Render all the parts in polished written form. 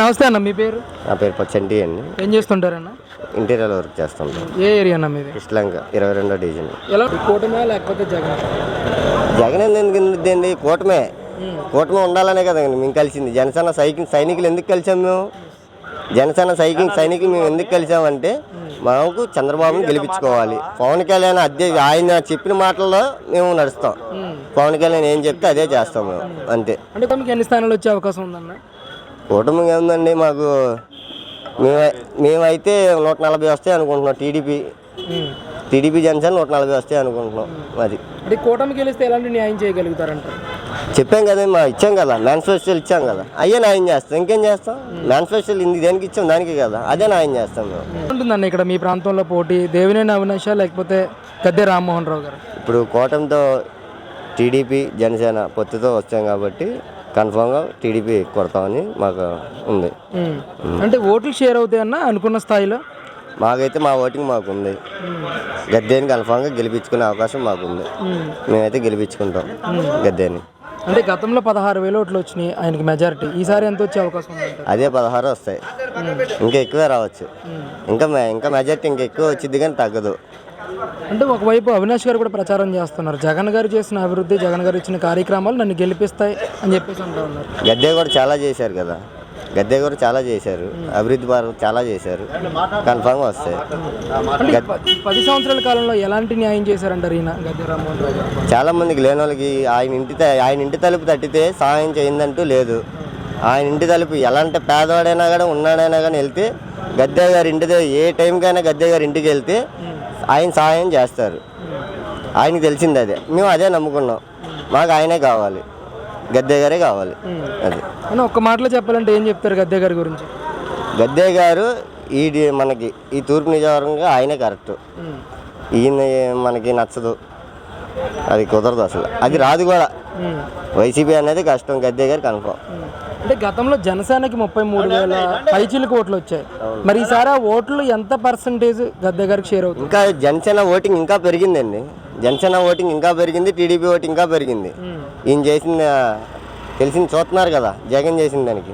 నమస్తే అన్న, మీ పేరు? నా పేరు పచ్చంటి అండి. ఏం చేస్తుంటారన్న? ఇంటీరియర్ వర్క్ చేస్తుంటాం. ఏ ఏరియా అన్న మీది? కృష్ణలంక 22వ డివిజన్. ఎలా కూటమే లేకపోతే జగన్? జగన్ ఎందుకు కూటమే ఉండాలనే కదా మేము కలిసింది. జనసేన సైనికులు ఎందుకు కలిసాం మేము? జనసేన సైనికులు మేము ఎందుకు కలిసామంటే మాకు చంద్రబాబుని గెలిపించుకోవాలి. పవన్ కళ్యాణ్ ఆయన చెప్పిన మాటల్లో మేము నడుస్తాం. పవన్ కళ్యాణ్ ఏం చెప్తే అదే చేస్తాం మేము, అంతే. అంటే మీకు ఎన్ని స్థానాలు వచ్చే అవకాశం ఉందన్న? కూటమి ఏముందండి మాకు, మేమైతే 140 వస్తాయి అనుకుంటున్నాం. టీడీపీ జనసేన 140 వస్తాయి అనుకుంటున్నాం. అది అంటే కూటమి గెలిస్తే ఎలాంటి న్యాయం చేయగలుగుతారంటారు? చెప్పాం కదా, ఇచ్చాం కదా, మేనిఫెస్టోలు ఇచ్చాం కదా, అయ్యే న్యాయం చేస్తాం. ఇంకేం చేస్తాం? మేనిఫెస్టోలు దేనికి ఇచ్చాం, దానికి కదా, అదే న్యాయం చేస్తాం మేము. ఉంటుందన్న ఇక్కడ మీ ప్రాంతంలో పోటీ దేవినేని అవినాష్ లేకపోతే గద్దె రామ్మోహన్ రావు గారు? ఇప్పుడు కూటమితో టీడీపీ జనసేన పొత్తుతో వచ్చాం కాబట్టి కన్ఫామ్గా టీడీపీ కొడతామని మాకు ఉంది. అంటే ఓట్లు షేర్ అవుతాయన్న అనుకున్న స్థాయిలో? మాకైతే మా ఓటింగ్ మాకుంది. గద్దెని కన్ఫామ్గా గెలిపించుకునే అవకాశం మాకుంది. మేమైతే గెలిపించుకుంటాం గద్దెని. అంటే గతంలో 16,000 ఓట్లు వచ్చినాయి ఆయనకి మెజారిటీ. ఈసారి ఎంత వచ్చే అవకాశం ఉంది? అదే 16 వస్తాయి, ఇంకా ఎక్కువే రావచ్చు. ఇంకా మెజారిటీ ఇంకా ఎక్కువ వచ్చింది కానీ తగ్గదు. అంటే ఒకవైపు అవినాష్ గారు కూడా ప్రచారం చేస్తున్నారు, జగన్ గారు చేసిన అభివృద్ధి, జగన్ గారు ఇచ్చిన కార్యక్రమాలు నన్ను గెలిపిస్తాయి అని చెప్పేసి అంటూ ఉన్నారు. గద్దె కూడా చాలా చేశారు కదా, గద్దె కూడా చాలా చేశారు, అభివృద్ధి భారత్ చాలా చేశారు, కన్ఫామ్గా వస్తాయి. 10 సంవత్సరాల కాలంలో ఎలాంటి న్యాయం చేశారంటారు ఈయన గద్దె రామ్మోహన్ రావు గారు? చాలా మందికి లేని వాళ్ళకి ఆయన ఇంటి తలుపు తట్టితే సహాయం చేయిందంటూ లేదు. ఆయన ఇంటి తలుపు ఎలాంటి పేదవాడైనా కానీ ఉన్నాడైనా కానీ వెళ్తే గద్దె గారి ఏ టైంకైనా గద్దె గారి ఇంటికి వెళ్తే ఆయన సహాయం చేస్తారు. ఆయనకి తెలిసింది అదే, మేము అదే నమ్ముకున్నాం. మాకు ఆయనే కావాలి, గద్దె గారే కావాలి. అది ఒక్క మాటలో చెప్పాలంటే ఏం చెప్తారు గద్దె గారి గురించి? గద్దె గారు మనకి ఈ తూర్పు నియోజకవర్గంగా ఆయనే కరెక్ట్. ఈయన మనకి నచ్చదు, అది కుదరదు, అసలు అది రాదు కూడా. వైసీపీ అనేది కష్టం, గద్దె గారు కన్ఫామ్. అంటే గతంలో జనసేనకి 33,000 పైచీలకు ఓట్లు వచ్చాయి. మరి ఈసారి ఆ ఓట్లు ఎంత పర్సంటేజ్ గద్దె గారికి షేర్ అవుతుంది? ఇంకా జనసేన ఓటింగ్ ఇంకా పెరిగిందండి. జనసేన ఓటింగ్ ఇంకా పెరిగింది, టీడీపీ ఓటింగ్ ఇంకా పెరిగింది. ఈయన చేసిన తెలిసింది చూస్తున్నారు కదా, జగన్ చేసిన దానికి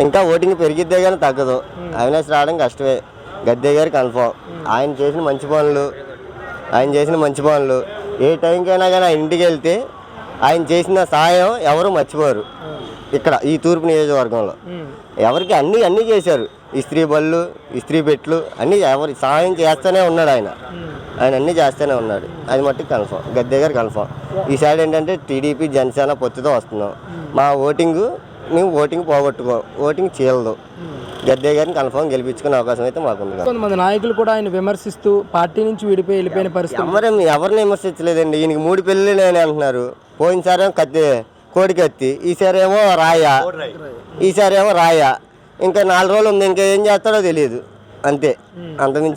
ఇంకా ఓటింగ్ పెరిగిద్దే కానీ తగ్గదు. అవినాష్ రావడం కష్టమే, గద్దె గారు కన్ఫామ్. ఆయన చేసిన మంచి పనులు ఏ టైంకైనా కానీ ఆయన ఇంటికి వెళ్తే ఆయన చేసిన సహాయం ఎవరు మర్చిపోరు. ఇక్కడ ఈ తూర్పు నియోజకవర్గంలో ఎవరికి అన్నీ చేశారు. ఇస్త్రీ బళ్ళు, ఇస్త్రీ పెట్లు అన్నీ ఎవరి సహాయం చేస్తూనే ఉన్నాడు ఆయన అన్నీ చేస్తూనే ఉన్నాడు. అది మట్టుకు కన్ఫామ్, గద్దె గారు కన్ఫామ్. ఈ సైడ్ ఏంటంటే టీడీపీ జనసేన పొత్తుతో వస్తున్నాం. మా మేము ఓటింగ్ పోగొట్టుకోం, ఓటింగ్ చేయలేదు. గద్దె గారిని కన్ఫామ్ గెలిపించుకునే అవకాశం అయితే మాకుంది. కొంతమంది నాయకులు కూడా ఆయన విమర్శిస్తూ పార్టీ నుంచి వెళ్ళిపోయిన పరిస్థితి. ఎవరిని విమర్శించలేదండి. ఈయనకి 3 పెళ్ళిళ్ళు అని అంటున్నారు. పోయినసారేమో కోడికత్తి, ఈసారేమో రాయ. ఇంకా 4 రోజులు ఉంది, ఇంకా ఏం చేస్తాడో తెలియదు, అంతే. అంతమించి